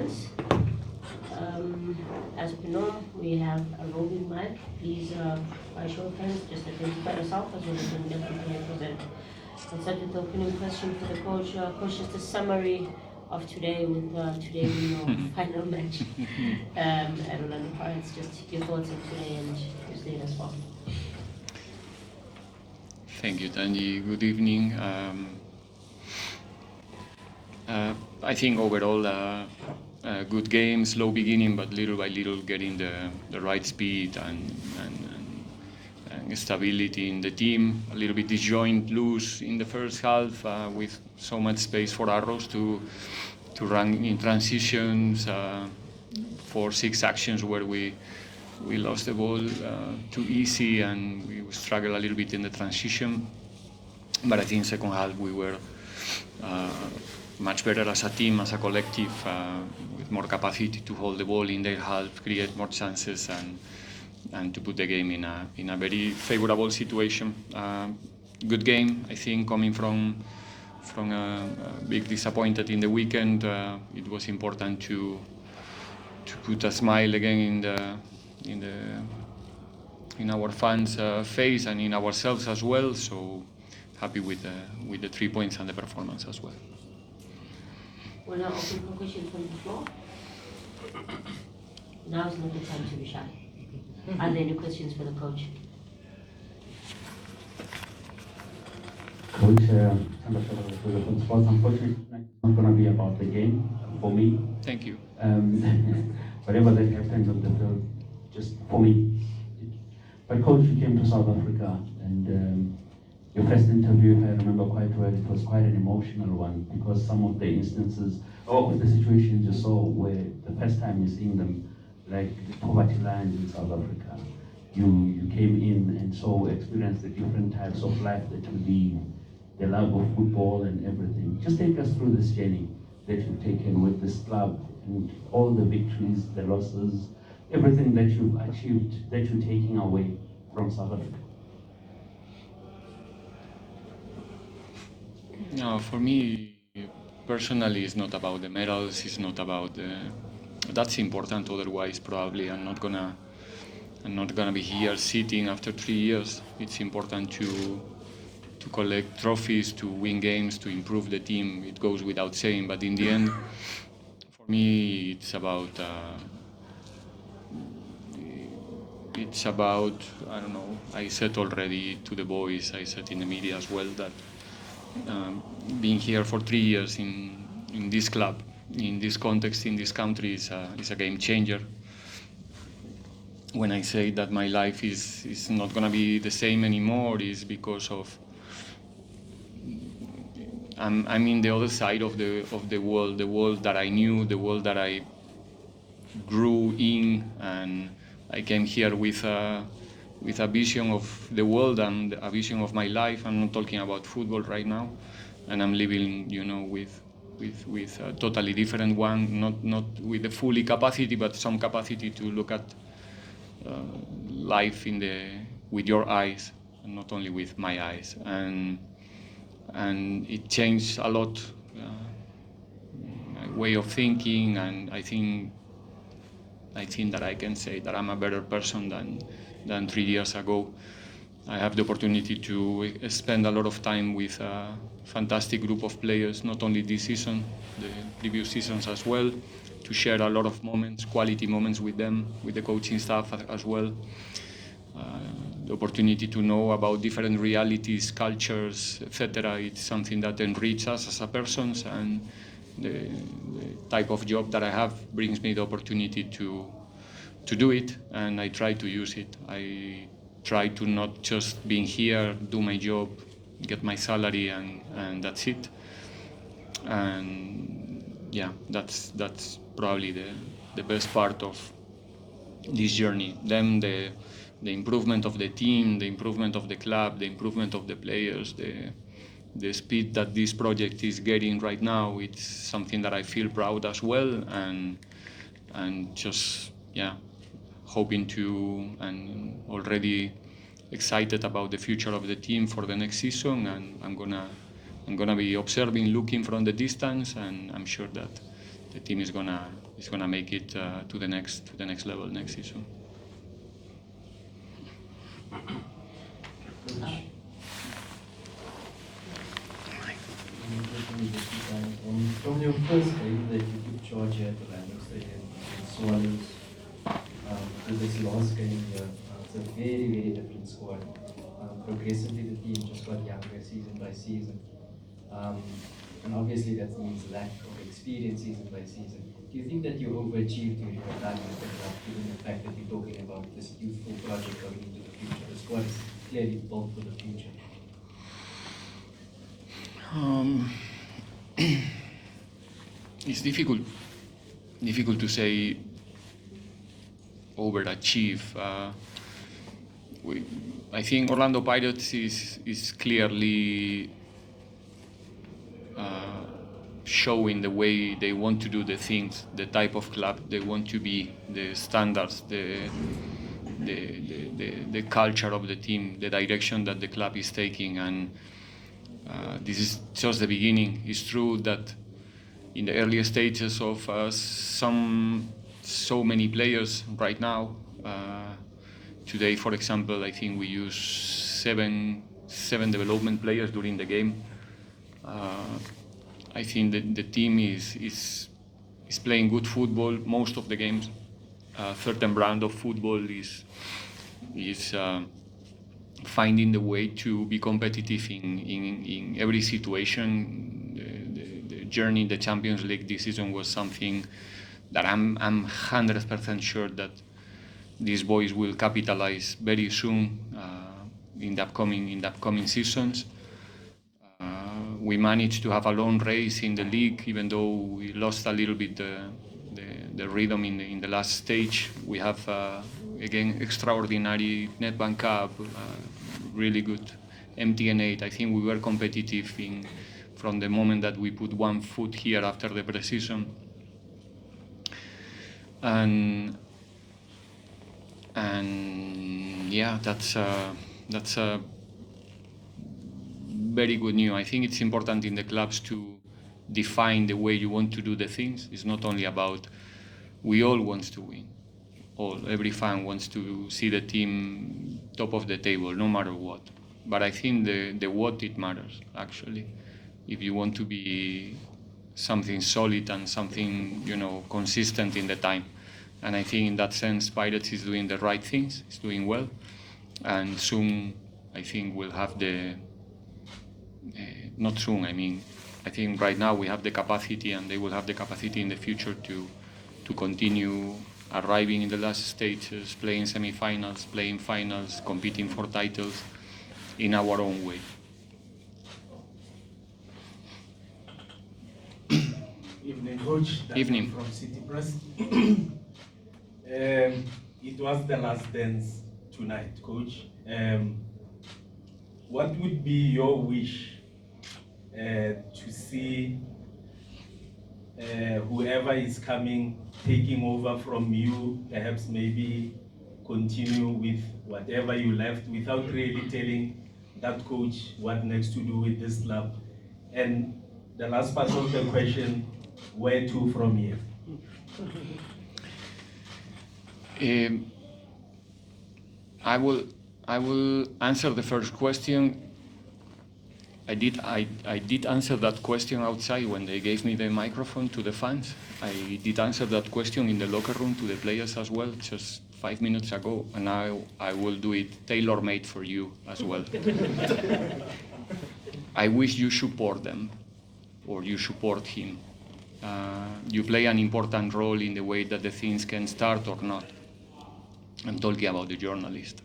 questions. As per norm, we have a roving mic. Please, by show of hands, just identify yourself as well as the media company you present. And subject to opening question for the coach. Coach, just a summary of today with today being your final match at Orlando Pirates. Just your thoughts on today and Tuesday as well. Thank you, Tanji. Good evening. I think overall good game, slow beginning, but little by little getting the right speed and stability in the team. A little bit disjoint, loose in the first half with so much space for arrows to run in transitions, 4-6 actions where we lost the ball too easy and we struggled a little bit in the transition. But I think second half we were much better as a team, as a collective, with more capacity to hold the ball in their half, create more chances, and to put the game in a very favorable situation. Good game, I think, coming from a big disappointed in the weekend. It was important to put a smile again in our fans' face and in ourselves as well. So happy with the 3 points and the performance as well. We're now open for questions from the floor. Now is not the time to be shy. Are there any questions for the coach? Coach, unfortunately, it's not going to be about the game for me. Thank you. Whatever that happens on the field, just for me. But coach, you came to South Africa, and your first interview, if I remember quite well, it was quite an emotional one because some of the instances or the situations you saw where the first time you're seeing them, like the poverty lines in South Africa, you came in and so experienced the different types of life that you lead, the love of football and everything. Just take us through this journey that you've taken with this club and all the victories, the losses, everything that you've achieved, that you're taking away from South Africa. No, for me personally, it's not about the medals. It's not about that's important. Otherwise, probably I'm not gonna be here sitting after 3 years. It's important to collect trophies, to win games, to improve the team. It goes without saying. But in the end, for me, it's about I don't know. I said already to the boys. I said in the media as well that. Being here for 3 years in this club, in this context, in this country is a game changer. When I say that my life is not going to be the same anymore, is because of I'm in the other side of the world that I knew, the world that I grew in, and I came here with a vision of the world and a vision of my life. I'm not talking about football right now, and I'm living, with a totally different one, not with the fully capacity, but some capacity to look at life with your eyes, and not only with my eyes, and it changed a lot my way of thinking, and I think that I can say that I'm a better person than 3 years ago. I have the opportunity to spend a lot of time with a fantastic group of players, not only this season, the previous seasons as well, to share a lot of moments, quality moments with them, with the coaching staff as well. The opportunity to know about different realities, cultures, etc. It's something that enriches us as a persons, and the type of job that I have brings me the opportunity to do it, and I try to use it. I try to not just being here, do my job, get my salary, and that's it. And yeah, that's probably the best part of this journey. Then the improvement of the team, the improvement of the club, the improvement of the players, the speed that this project is getting right now, it's something that I feel proud as well, and just hoping to, and already excited about the future of the team for the next season. And I'm gonna be observing, looking from the distance, and I'm sure that the team is gonna make it to the next level next season. From your first game that you took charge here at the Landmark Stadium in Swallows to this last game here, it's a very, very different squad. Progressively, the team just got younger season by season. And obviously, that means lack of experience season by season. Do you think that you overachieved during your time at the club, given the fact that you're talking about this youthful project going into the future? The squad is clearly built for the future. It's difficult to say overachieve. I think Orlando Pirates is clearly showing the way they want to do the things, the type of club they want to be, the standards, the culture of the team, the direction that the club is taking, and this is just the beginning. It's true that in the early stages of so many players right now. Today, for example, I think we use seven development players during the game. I think that the team is playing good football most of the games. A certain brand of football is finding the way to be competitive in every situation. The journey in the Champions League this season was something that I'm 100% sure that these boys will capitalize very soon in the upcoming seasons. We managed to have a long race in the league, even though we lost a little bit the rhythm in the last stage. We have again extraordinary Netbank Cup, really good MTN8. I think we were competitive from the moment that we put one foot here after the pre-season. And yeah, that's very good news. I think it's important in the clubs to define the way you want to do the things. It's not only about we all want to win. Every fan wants to see the team top of the table, no matter what. But I think the what it matters, actually. If you want to be something solid and something, consistent in the time. And I think in that sense, Pirates is doing the right things, it's doing well. And soon, I think we'll have not soon, I think right now we have the capacity, and they will have the capacity in the future to continue arriving in the last stages, playing semi-finals, playing finals, competing for titles in our own way. Evening, Coach. Evening. From City Press. It was the last dance tonight, Coach. What would be your wish to see whoever is coming, taking over from you, perhaps maybe continue with whatever you left without really telling that coach what next to do with this club? And the last part of the question, where to from here? I will answer the first question. I did answer that question outside when they gave me the microphone to the fans. I did answer that question in the locker room to the players as well, just 5 minutes ago, and now I will do it tailor-made for you as well. I wish you support them, or you support him. You play an important role in the way that the things can start or not. I'm talking about the journalist.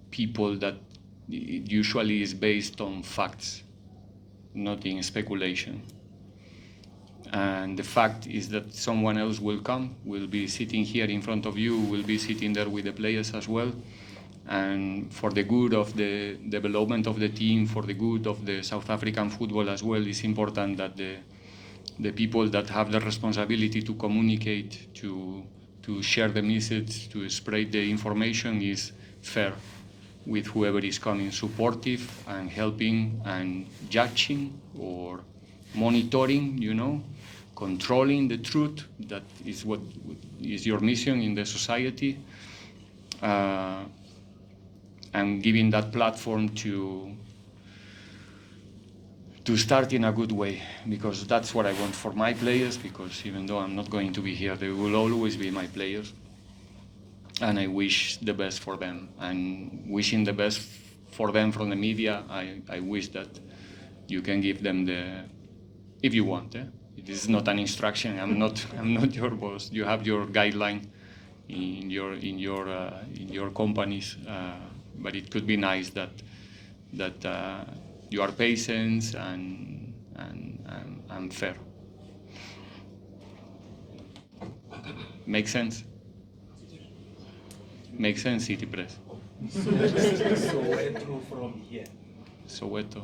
People that it usually is based on facts, not in speculation. And the fact is that someone else will come, will be sitting here in front of you, will be sitting there with the players as well. And for the good of the development of the team, for the good of the South African football as well, it's important that the people that have the responsibility to communicate, to share the message, to spread the information is fair. with whoever is coming, supportive and helping and judging or monitoring, controlling the truth. That is what is your mission in the society, and giving that platform to start in a good way, because that's what I want for my players, because even though I'm not going to be here, they will always be my players. And I wish the best for them. And wishing the best for them from the media, I wish that you can give them if you want. It is not an instruction. I'm not your boss. You have your guideline in your companies, but it could be nice that you are patient and fair. Make sense? Make sense, City Press. So where through from here? Soweto.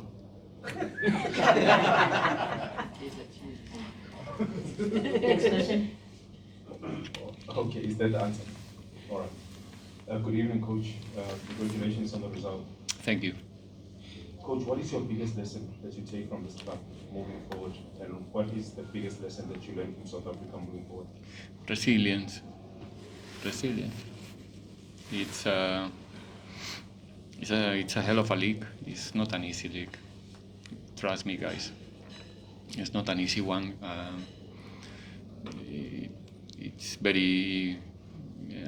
Next question. Okay, is that the answer? All right. Good evening, Coach. Congratulations on the result. Thank you. Coach, what is your biggest lesson that you take from this club moving forward? And what is the biggest lesson that you learned in South Africa moving forward? Resilience. It's a hell of a league. It's not an easy league. Trust me, guys. It's not an easy one. It's very.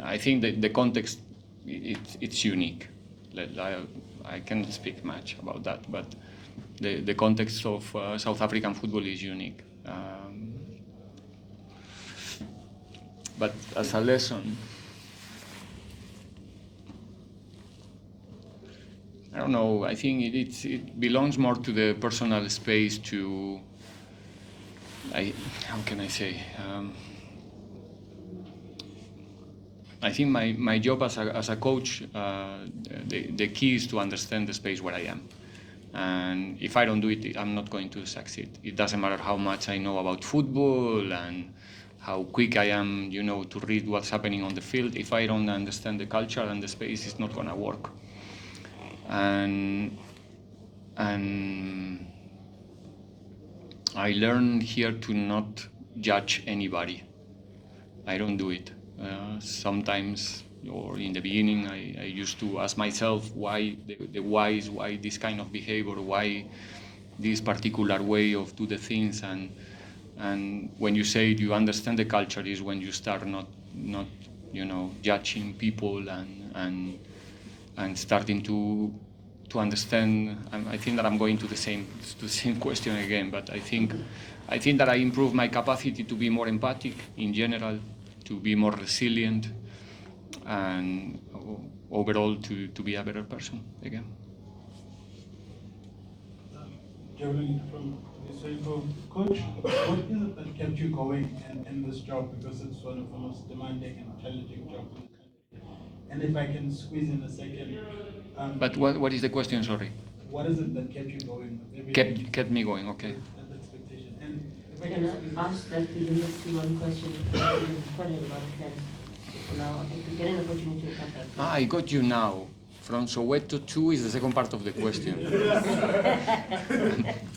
I think that the context it's unique. I cannot speak much about that, but the context of South African football is unique. But as a lesson, I don't know. I think it belongs more to the personal space. How can I say? I think my job as a coach, the key is to understand the space where I am. And if I don't do it, I'm not going to succeed. It doesn't matter how much I know about football and how quick I am, to read what's happening on the field. If I don't understand the culture and the space, it's not going to work. And I learned here to not judge anybody. I don't do it. Sometimes, or in the beginning, I used to ask myself why why this kind of behavior, why this particular way of do the things, and when you say you understand the culture is when you start not judging people and starting to understand. I think that I'm going to the same question again, but I think that I improve my capacity to be more empathic in general, to be more resilient, and overall to be a better person again. Jolene from Lesotho. Coach, what is it that kept you going in this job? Because it's one of the most demanding and challenging jobs in the country. And if I can squeeze in a second. But what is the question, sorry? What is it that kept you going? Kept me going, okay. That expectation. And if I Can can I squeeze ask that we limit to one question? Quite a lot of times. Now, if we get an opportunity to come back. I got you now. From Soweto 2 is the second part of the question.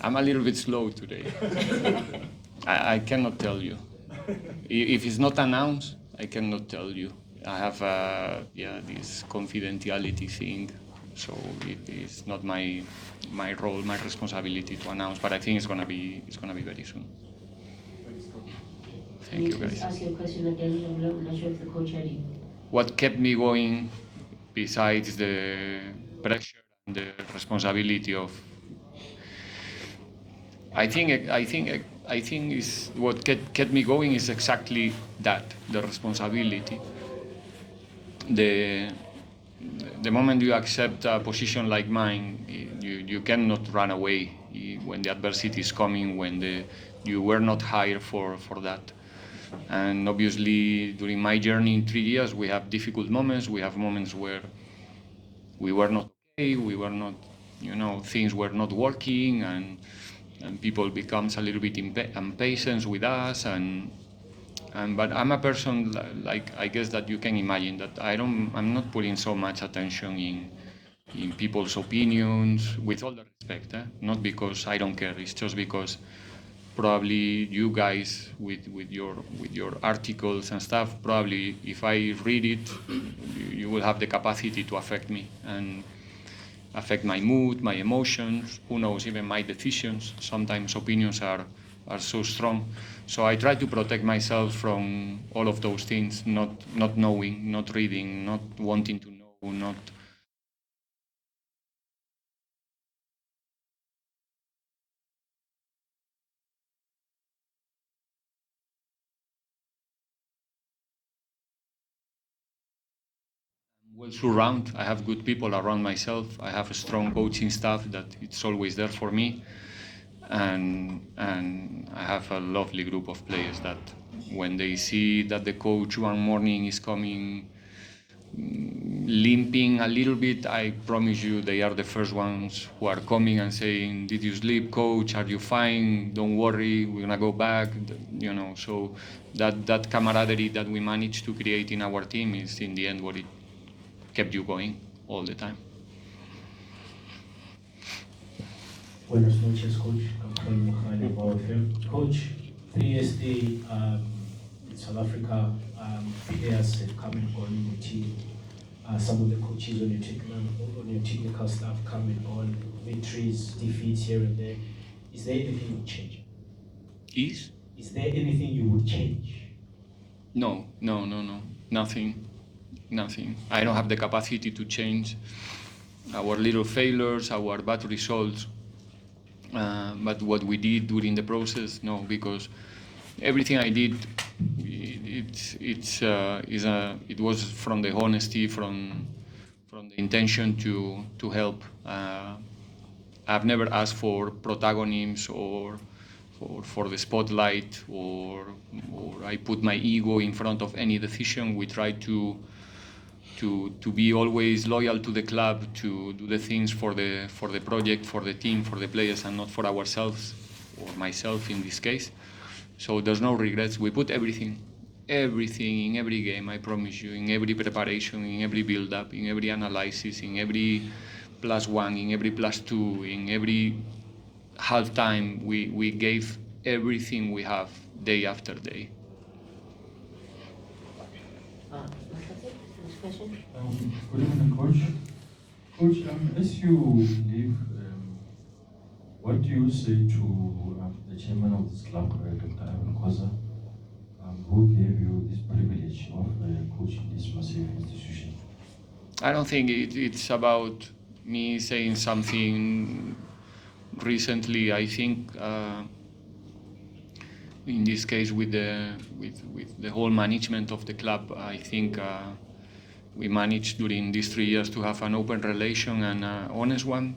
I'm a little bit slow today. I cannot tell you. If it's not announced, I cannot tell you. I have this confidentiality thing, so it is not my role, my responsibility to announce. But I think it's gonna be very soon. Thank you, guys. Ask your question again. I'm not sure if the coach had you. What kept me going, besides the pressure and the responsibility of, I think is what kept me going is exactly that, the responsibility. The moment you accept a position like mine, you cannot run away when the adversity is coming, when you were not hired for that. And obviously, during my journey in 3 years, we have difficult moments. We have moments where we were not okay, we were not, things were not working, and people becomes a little bit impatient with us. But I'm a person like I guess that you can imagine that I'm not putting so much attention in people's opinions, with all the respect, not because I don't care. It's just because probably you guys with your articles and stuff, probably if I read it, you will have the capacity to affect me and affect my mood, my emotions, who knows, even my decisions. Sometimes opinions are so strong. So I try to protect myself from all of those things, not knowing, not reading, not wanting to know, not. Well surrounded. I have good people around myself. I have a strong coaching staff that it's always there for me, and I have a lovely group of players that when they see that the coach one morning is coming limping a little bit, I promise you they are the first ones who are coming and saying, "Did you sleep, coach? Are you fine? Don't worry, we're gonna go back." You know, so that camaraderie that we managed to create in our team is in the end what it kept you going all the time. Buenas noches, Coach. I'm calling Mukhani about FM. Coach, 3 years in South Africa, players have come and gone in the team. Some of the coaches on your technical staff come and gone, victories, defeats here and there. Is there anything you would change? Is there anything you would change? No, nothing. I don't have the capacity to change our little failures, our bad results. But what we did during the process, no, because everything I did, it was from the honesty, from the intention to help. I've never asked for protagonism or for the spotlight, or I put my ego in front of any decision. We try to be always loyal to the club, to do the things for the project, for the team, for the players, and not for ourselves or myself in this case. So there's no regrets. We put everything in every game, I promise you, in every preparation, in every build-up, in every analysis, in every +1, in every +2, in every half-time. We gave everything we have day after day. Next question. Good evening, Coach. Coach, as you leave, what do you say to the chairman of this club, Dr. Ivan Koza, who gave you this privilege of coaching this massive institution? I don't think it's about me saying something recently. I think in this case with the whole management of the club, I think we managed during these 3 years to have an open relation and an honest one.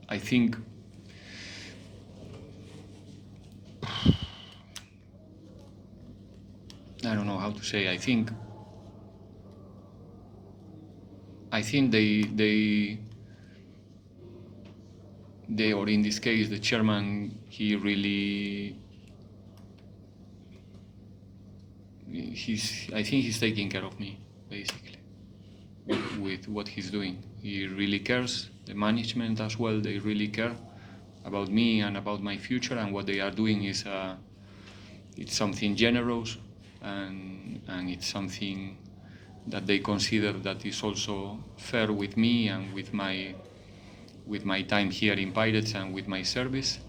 I think I don't know how to say. I think they or in this case the chairman, he really I think he's taking care of me basically with what he's doing. He really cares. The management as well, they really care about me and about my future, and what they are doing is it's something generous, and it's something that they consider that is also fair with me and with my time here in Pirates and with my service.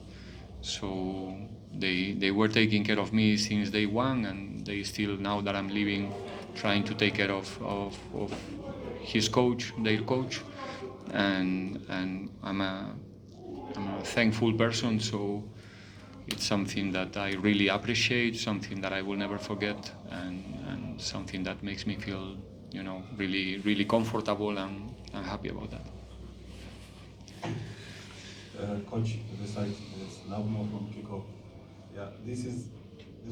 So they were taking care of me since day one, and they still, now that I'm leaving, trying to take care of his coach, their coach, and I'm a thankful person. So it's something that I really appreciate, something that I will never forget, and something that makes me feel, really, really comfortable, and I'm happy about that. Coach, this side is Nabmo from Kiko. Yeah, this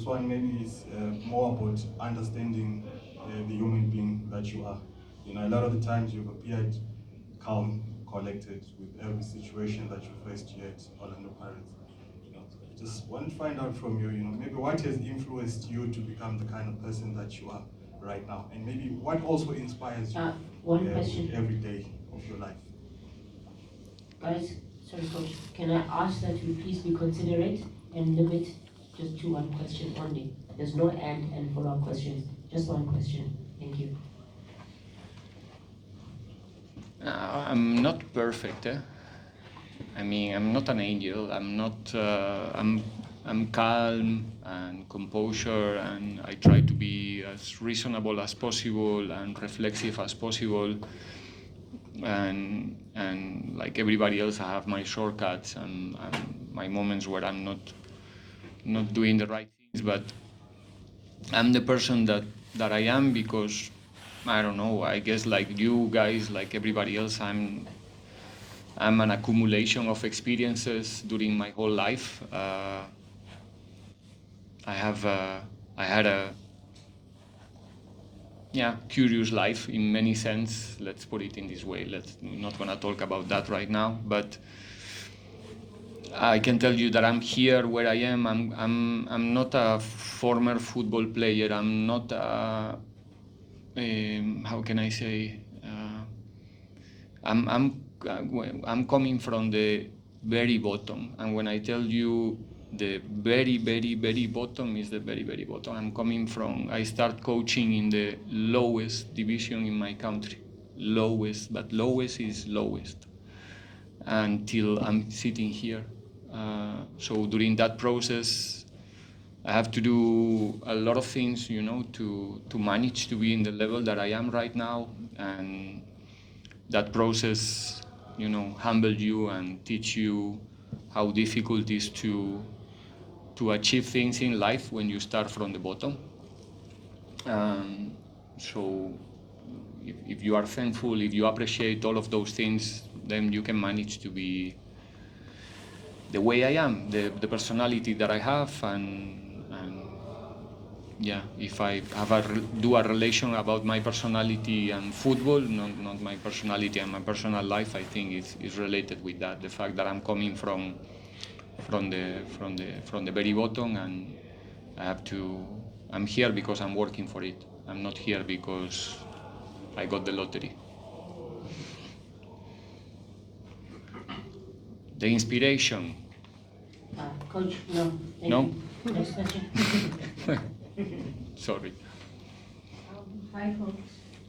one maybe is more about understanding the human being that you are. A lot of the times you've appeared calm, collected with every situation that you faced here at Orlando Pirates. Just want to find out from you, maybe what has influenced you to become the kind of person that you are right now, and maybe what also inspires you One question. every day of your life. Guys, sorry coach, can I ask that you please be considerate and limit just to one question only? There's no and follow-up questions, just one question. Thank you. I'm not perfect. I mean, I'm not an angel. I'm not. I'm calm and composure, and I try to be as reasonable as possible and reflexive as possible. And like everybody else, I have my shortcuts and my moments where I'm not doing the right things. But I'm the person that I am because I don't know. I guess like you guys, like everybody else, I'm an accumulation of experiences during my whole life. I had a curious life in many sense. Let's put it in this way. We're not gonna talk about that right now, but I can tell you that I'm here where I am. I'm not a former football player. I'm not how can I say? I'm coming from the very bottom, and when I tell you the very, very, very bottom is the very, very bottom. I start coaching in the lowest division in my country. Lowest, but lowest is lowest. Until I'm sitting here. So during that process, I have to do a lot of things, to manage to be in the level that I am right now. And that process, humble you and teach you how difficult it is to achieve things in life when you start from the bottom. So if you are thankful, if you appreciate all of those things, then you can manage to be the way I am, the personality that I have, and if I do a relation about my personality and football, not my personality and my personal life, I think it's related with that. The fact that I'm coming from the very bottom, and I'm here because I'm working for it. I'm not here because I got the lottery. The inspiration. Coach, no. Thank No? you. Next question. Sorry. Hi, Coach.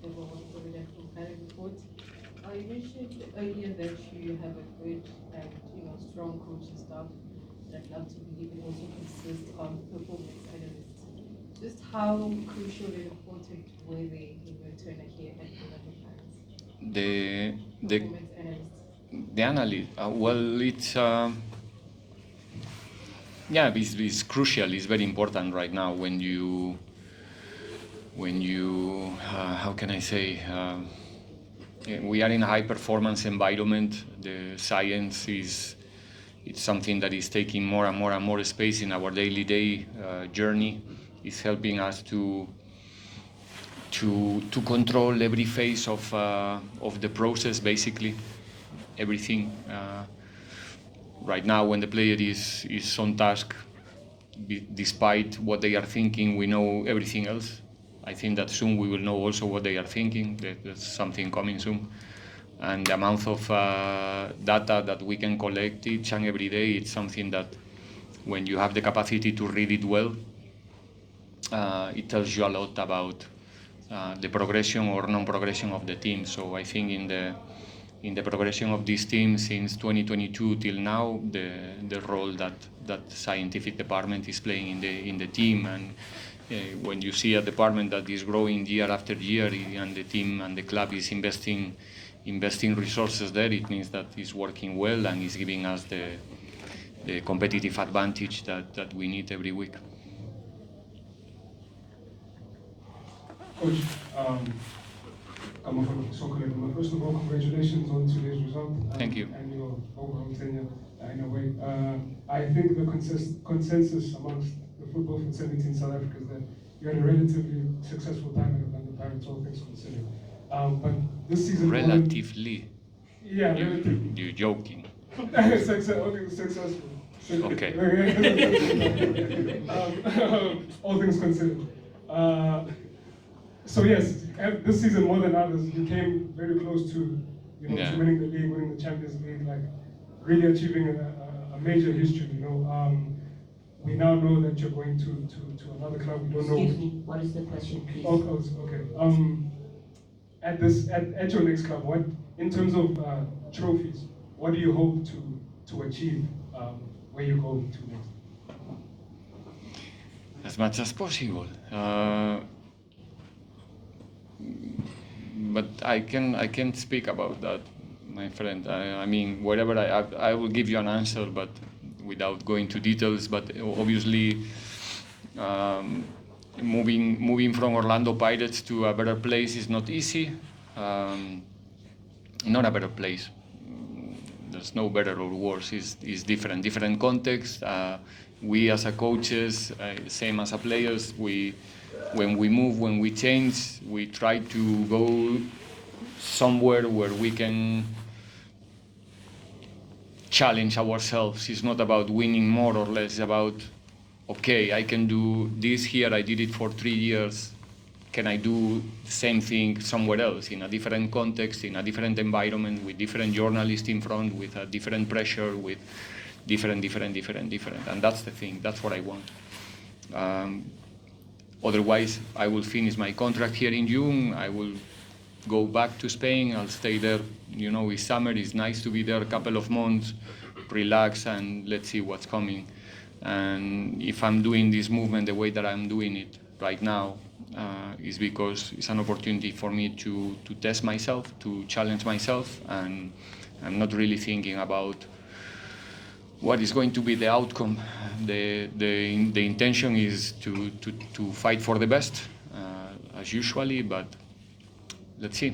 Everyone for the Friday report. You mentioned earlier that you have a good and strong coaching staff. And I'd love to believe it also consists of performance analysts. Just how crucial and important were they in your turn here at the performance analysts? The analyst. Well, it's crucial. It's very important right now when you how can I say, we are in a high performance environment. The science it's something that is taking more and more and more space in our day journey. It's helping us to control every phase of the process, basically everything. Right now, when the player is on task, despite what they are thinking, we know everything else. I think that soon we will know also what they are thinking. There's something coming soon. And the amount of data that we can collect each and every day, it's something that when you have the capacity to read it well, it tells you a lot about the progression or non-progression of the team. So I think in the progression of this team since 2022 till now, the role that scientific department is playing in the team, and when you see a department that is growing year after year, and the team and the club is investing resources there, it means that it's working well and is giving us the competitive advantage that we need every week. Coach, I'm from Soccer. First of all, congratulations on today's result. Thank you. And your overall tenure in a way. I think the consensus amongst the football fraternity in South Africa is that you had a relatively successful time at the Pirates, all things considered. But this season... Relatively? Yeah, relatively. You're joking. Only successful. Okay. All things considered. So yes, this season more than others, you came very close to, Yeah. to winning the league, winning the Champions League, like really achieving a major history. We now know that you're going to another club. We don't know. Excuse me, what is the question, please? Okay. At your next club, what in terms of trophies, what do you hope to achieve where you go to next? As much as possible. But I can't speak about that, my friend. I mean, whatever I will give you an answer, but without going to details. But obviously, moving from Orlando Pirates to a better place is not easy. Not a better place. There's no better or worse. It's different context. We as a coaches, same as a players, when we move, when we change, we try to go somewhere where we can challenge ourselves. It's not about winning more or less. It's about, okay, I can do this here. I did it for 3 years. Can I do the same thing somewhere else, in a different context, in a different environment, with different journalists in front, with a different pressure, with different. And that's the thing. That's what I want. Otherwise, I will finish my contract here in June. I will go back to Spain. I'll stay there. It's summer. It's nice to be there a couple of months, relax, and let's see what's coming. And if I'm doing this movement the way that I'm doing it right now, is because it's an opportunity for me to test myself, to challenge myself, and I'm not really thinking about what is going to be the outcome. The intention is to fight for the best, as usually, but let's see.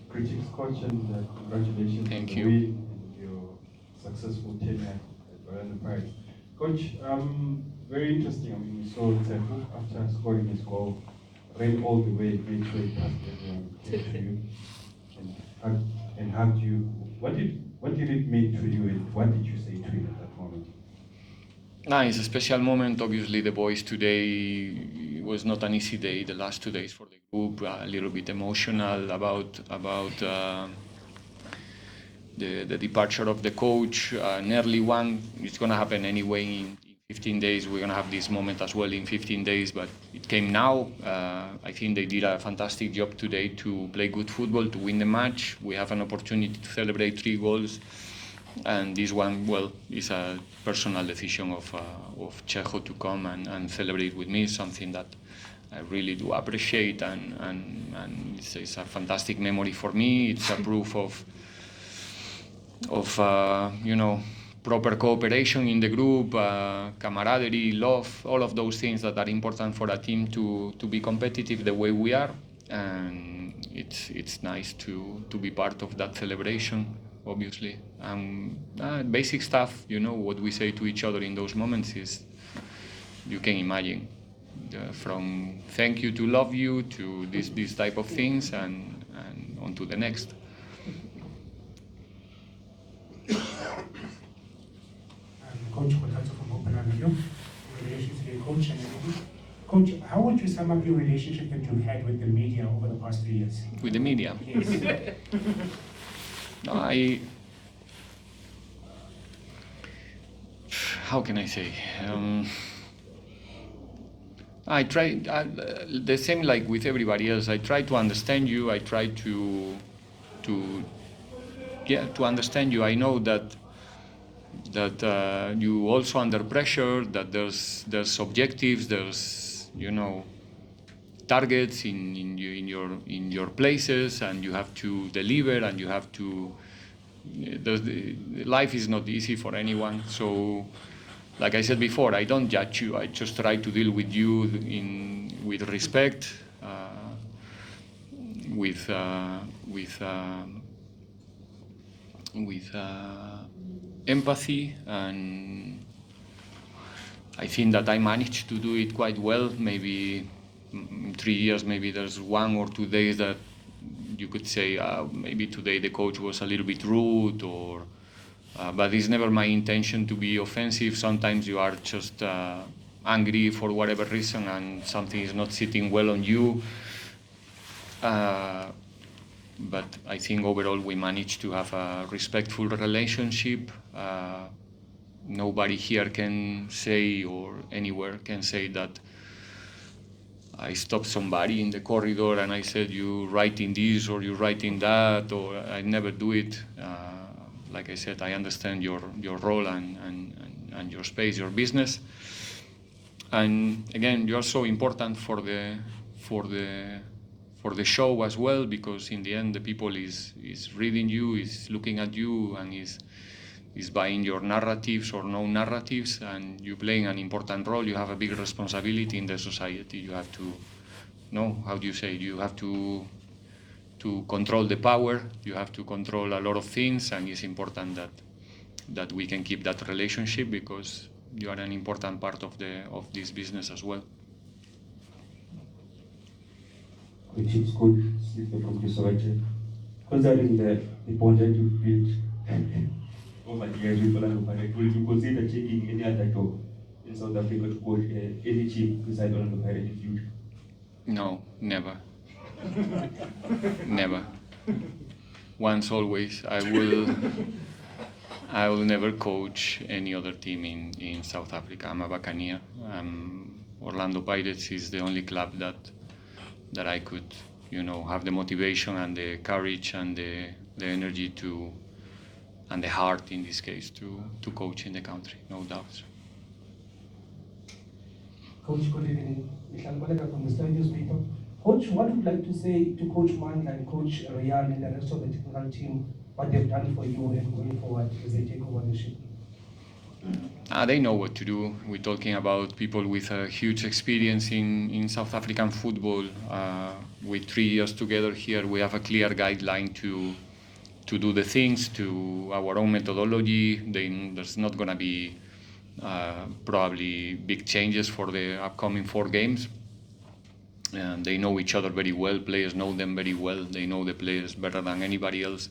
Critics, coach, and congratulations Thank on the you. win and your successful tenure at Orlando Pirates. Coach, very interesting. I mean, we saw Tsefu after scoring his goal, ran all the way, made sure he passed everyone, came to you, and hugged you. What did it mean to you, and what did you say to him at that moment? It's a special moment. Obviously, the boys today was not an easy day. The last 2 days for the group, a little bit emotional about the departure of the coach, an early one. It's going to happen anyway in 15 days. We're going to have this moment as well in 15 days, but it came now. I think they did a fantastic job today to play good football, to win the match. We have an opportunity to celebrate 3 goals. And this one, well, is a personal decision of Chejo to come and celebrate with me, something that I really do appreciate, and it's a fantastic memory for me. It's a proof of proper cooperation in the group, camaraderie, love, all of those things that are important for a team to be competitive the way we are. And it's nice to be part of that celebration, obviously. Basic stuff, what we say to each other in those moments is, you can imagine, from thank you to love you to this type of things, and on to the next. Coach Kotato from Open Avenue, in relation to the coach and everything. Coach, how would you sum up your relationship that you've had with the media over the past 3 years? With the media? Yes. No, how can I say? I try, the same like with everybody else, I try to understand you, I try to understand you. I know that you also under pressure, that there's objectives, there's targets in your places, and you have to deliver, and you have to. Life is not easy for anyone. So, like I said before, I don't judge you. I just try to deal with you with respect, with empathy, and I think that I managed to do it quite well. Maybe in 3 years, maybe there's 1 or 2 days that you could say maybe today the coach was a little bit rude, but it's never my intention to be offensive. Sometimes you are just angry for whatever reason and something is not sitting well on you. But I think overall we managed to have a respectful relationship. Nobody here can say, or anywhere can say, that I stopped somebody in the corridor and I said, you writing this or you writing that, or I never do it. Like I said, I understand your role and your space, your business. And again, you're so important for the show as well, because in the end the people is reading you, is looking at you, and is buying your narratives or no narratives, and you're playing an important role. You have a big responsibility in the society. You have to how do you say, you have to control the power, you have to control a lot of things, and it's important that we can keep that relationship, because you are an important part of this business as well. Which is good, from Kisovache. Considering the bond that you built over the years with Orlando Pirates, would you consider taking any other job in South Africa to coach any team beside Orlando Pirates in the future? No, never. Never. Once, always. I will never coach any other team in South Africa. I'm a Buccaneer. Orlando Pirates is the only club that I could, have the motivation and the courage and the energy and the heart in this case to coach in the country, no doubts. Coach, good evening. Michael Baleka from the Star newspaper. Coach, what would you like to say to Coach Mandla and Coach Ryan and the rest of the technical team, what they've done for you and going forward as they take over the ship? They know what to do. We're talking about people with a huge experience in South African football. With 3 years together here, we have a clear guideline to do the things, to our own methodology. There's not going to be probably big changes for the upcoming 4 games. They know each other very well. Players know them very well. They know the players better than anybody else.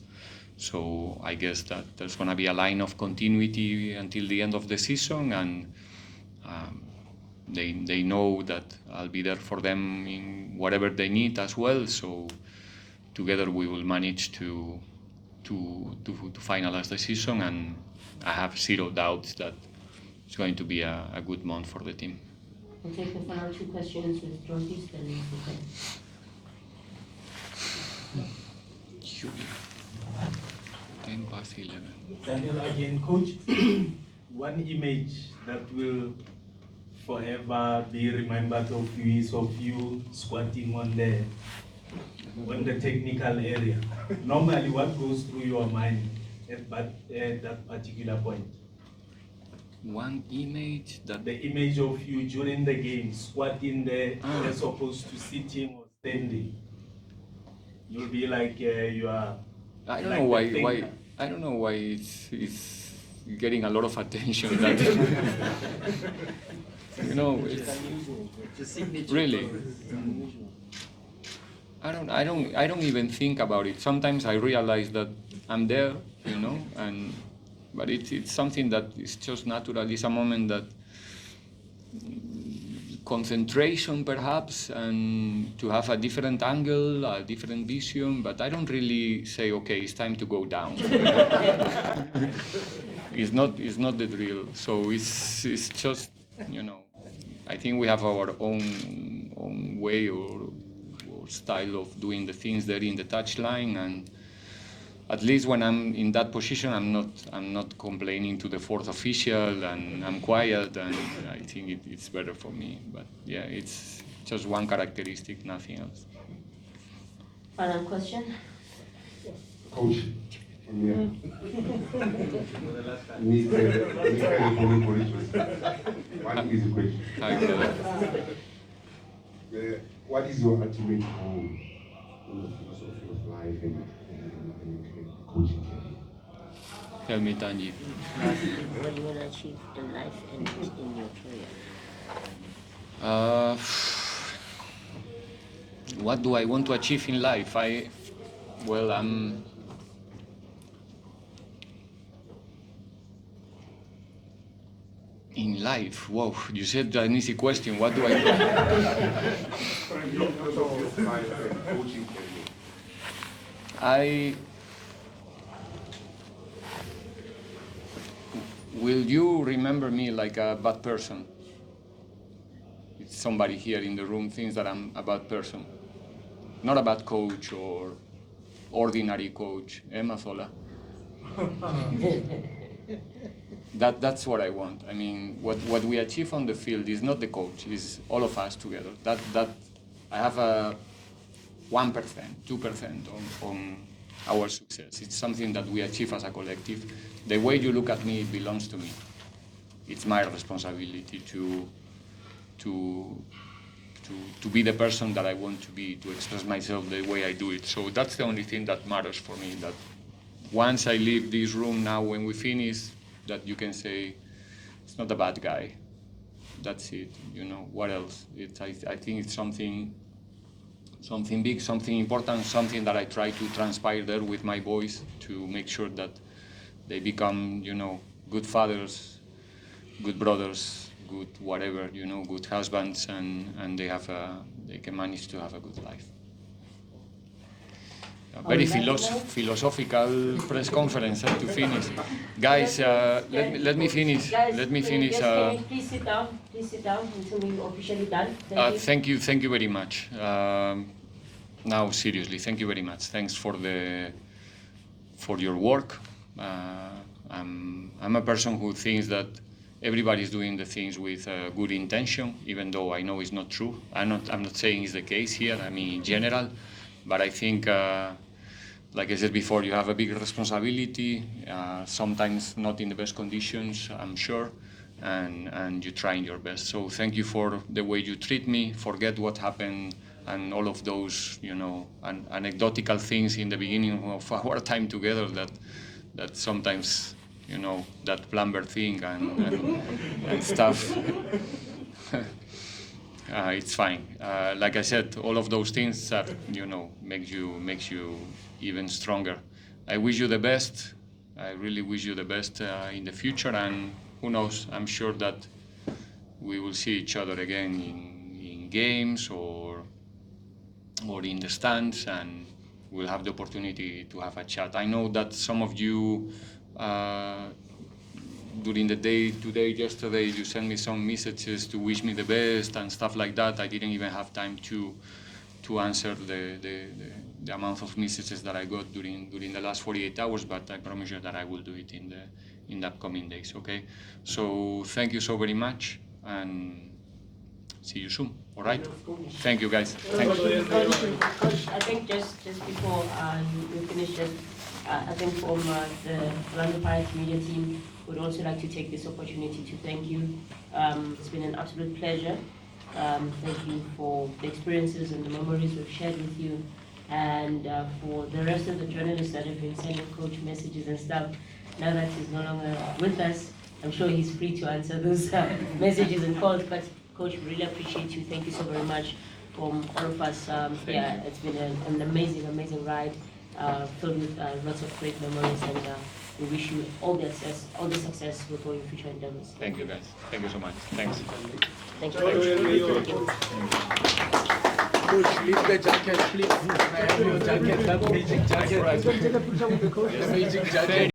So I guess that there's going to be a line of continuity until the end of the season, and they know that I'll be there for them in whatever they need as well. So together we will manage to finalize the season, and I have zero doubts that it's going to be a good month for the team. We'll take the final 2 questions with Dorothy, then we'll go. 11. Daniel, again, Coach, one image that will forever be remembered of you is of you squatting on the technical area. Normally, what goes through your mind at that particular point? One image that... The image of you during the game, squatting there as opposed to sitting or standing. You'll be like you are... I don't know why. I don't know why it's getting a lot of attention. That it's really. I don't even think about it. Sometimes I realize that I'm there, but it's something that is just natural. It's a moment that concentration perhaps, and to have a different angle, a different vision, but I don't really say, okay, it's time to go down. It's not the drill. So it's just, I think we have our own way or style of doing the things there in the touchline, and at least when I'm in that position, I'm not complaining to the 4th official, and I'm quiet, and I think it's better for me. But yeah, it's just one characteristic, nothing else. Final question? Coach, one easy question. What is your ultimate goal in the philosophy of life and coaching career? Tell me, Tanji. What do you want to achieve in life and in your career? What do I want to achieve in life? In life, wow, you said an easy question. What do I do? Coaching career. Will you remember me like a bad person? If somebody here in the room thinks that I'm a bad person. Not a bad coach or ordinary coach. Mazola. That's what I want. I mean, what we achieve on the field is not the coach, it's all of us together. That I have a 1%, 2% on our success. It's something that we achieve as a collective. The way you look at me belongs to me. It's my responsibility to be the person that I want to be, to express myself the way I do it. So that's the only thing that matters for me, that once I leave this room now, when we finish, that you can say, it's not a bad guy. That's it, you know, what else? I think it's something big, something important, something that I try to transpire there with my boys to make sure that they become, you know, good fathers, good brothers, good whatever, you know, good husbands, and they can manage to have a good life. A very philosophical press conference to finish. Guys, let me finish. Guys, let me finish. Can you please sit down? Please sit down until we're officially done. Thank you very much. Now, seriously, thank you very much. Thanks for your work. I'm a person who thinks that everybody's doing the things with good intention, even though I know it's not true. I'm not saying it's the case here. I mean, in general, but I think, like I said before, you have a big responsibility. Sometimes not in the best conditions, I'm sure, and you're trying your best. So thank you for the way you treat me. Forget what happened and all of those, you know, anecdotal things in the beginning of our time together that sometimes, you know, that plumber thing and stuff. It's fine. Like I said, all of those things that, you know, makes you even stronger. I wish you the best. I really wish you the best in the future, and who knows, I'm sure that we will see each other again in games or in the stands, and we'll have the opportunity to have a chat. I know that some of you during the day yesterday, you sent me some messages to wish me the best and stuff like that. I didn't even have time to answer the amount of messages that I got during the last 48 hours, but I promise you that I will do it in the upcoming days, okay? So thank you so very much, and see you soon, all right? Thank you, guys. Thank you. Coach, I think just before you finish, I think from the Orlando Pirates media team, would also like to take this opportunity to thank you. It's been an absolute pleasure. Thank you for the experiences and the memories we've shared with you, and for the rest of the journalists that have been sending Coach messages and stuff. Now that he's no longer with us, I'm sure he's free to answer those messages and calls. But Coach, we really appreciate you. Thank you so very much from all of us. Yeah, it's been an amazing ride, filled with lots of great memories, and we wish you all the success with all your future endeavors. Thank you, guys. Thank you so much. Thanks. Thank you. Coach, leave the jacket, please. I have your jacket, that magic jacket. The magic jacket.